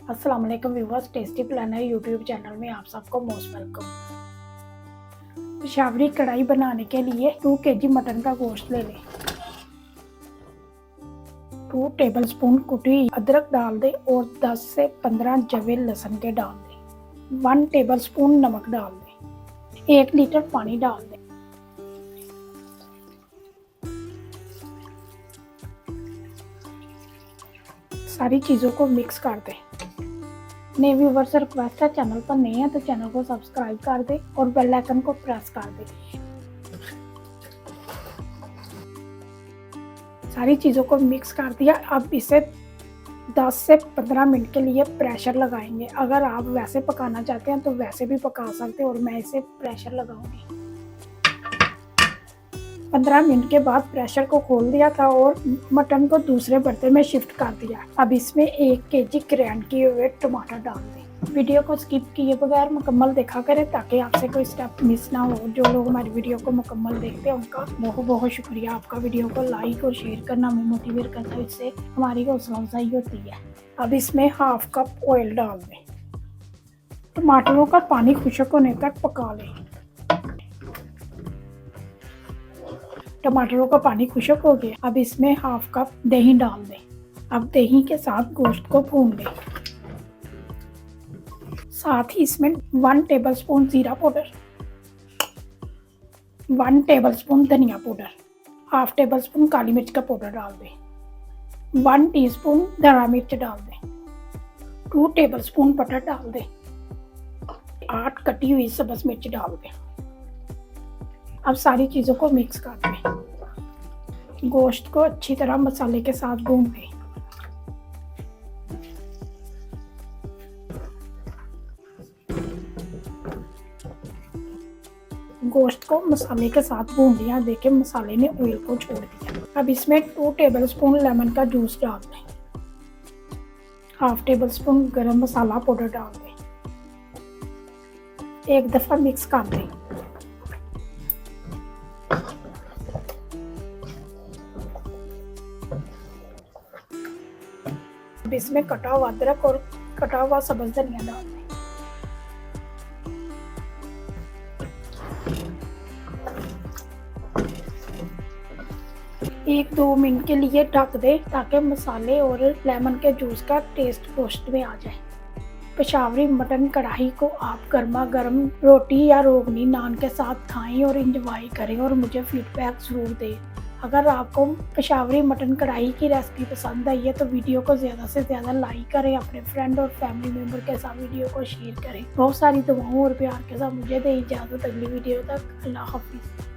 अस्सलाम वालेकुम viewers, tasty planner YouTube channel में आप सबको मोस्ट वेलकम। पेशावरी कढ़ाई बनाने के लिए 2 केजी मटन का गोश्त ले लें। 2 टेबलस्पून कुटी अदरक डाल दें और 10 से 15 जवे लहसुन के डाल दें। 1 टेबलस्पून नमक डाल दें। 1 लीटर पानी डाल दें। सारी चीज़ों को मिक्स कर दें। नए व्यूवर से रिक्वेस्ट है, चैनल पर नए हैं तो चैनल को सब्सक्राइब कर दें और बेल आइकन को प्रेस कर दें। सारी चीज़ों को मिक्स कर दिया। अब इसे 10 से 15 मिनट के लिए प्रेशर लगाएंगे। अगर आप वैसे पकाना चाहते हैं तो वैसे भी पका सकते हैं और मैं इसे प्रेशर लगाऊंगी। 15 मिनट के बाद प्रेशर को खोल दिया था और मटन को दूसरे बर्तन में शिफ्ट कर दिया। अब इसमें 1 केजी ग्राइंड किए हुए टमाटर डाल दें। वीडियो को स्किप किए बगैर मुकम्मल देखा करें ताकि आपसे कोई स्टेप मिस ना हो। जो लोग हमारी वीडियो को मुकम्मल देखते हैं उनका बहुत बहुत शुक्रिया। आपका वीडियो को लाइक और शेयर करना हमें मोटिवेट करता है, इससे हमारी हौसला अफजाई होती है। अब इसमें 1/2 कप ऑयल डाल दें। टमाटरों का पानी खुश्क होने तक पका लें। टमाटरों का पानी खुश्क हो गया। अब इसमें 1/2 कप दही डाल दें। अब दही के साथ गोश्त को भून लें। साथ ही इसमें 1 टेबलस्पून जीरा पाउडर, 1 टेबलस्पून धनिया पाउडर, 1/2 टेबलस्पून काली मिर्च का पाउडर डाल दें। 1 टीस्पून धरा मिर्च डाल दें। 2 टेबलस्पून बटर डाल दें। 8 कटी हुई सब्ज मिर्च डाल दें। अब सारी चीज़ों को मिक्स कर दें। गोश्त को अच्छी तरह मसाले के साथ भून लें। गोश्त को मसाले के साथ भून लिया। देखें मसाले ने ऑयल को छोड़ दिया। अब इसमें 2 टेबलस्पून लेमन का जूस डाल दें। 1/2 टेबलस्पून गरम मसाला पाउडर डाल दें। एक दफ़ा मिक्स कर दें। अब इसमें कटा हुआ अदरक और कटा हुआ सब्ज धनिया डाल दें। एक 2 मिनट के लिए ढक दें ताकि मसाले और लेमन के जूस का टेस्ट गोश्त में आ जाए। पेशावरी मटन कढ़ाई को आप गर्मा गर्म रोटी या रोगनी नान के साथ खाएं और इंजॉय करें और मुझे फीडबैक ज़रूर दें। अगर आपको पेशावरी मटन कढ़ाई की रेसिपी पसंद आई है तो वीडियो को ज़्यादा से ज़्यादा लाइक करें। अपने फ्रेंड और फैमिली मेम्बर के साथ वीडियो को शेयर करें। बहुत सारी दुआओं और प्यार के साथ मुझे दें इजाज़त। अगली वीडियो तक अल्लाह हाफिज़।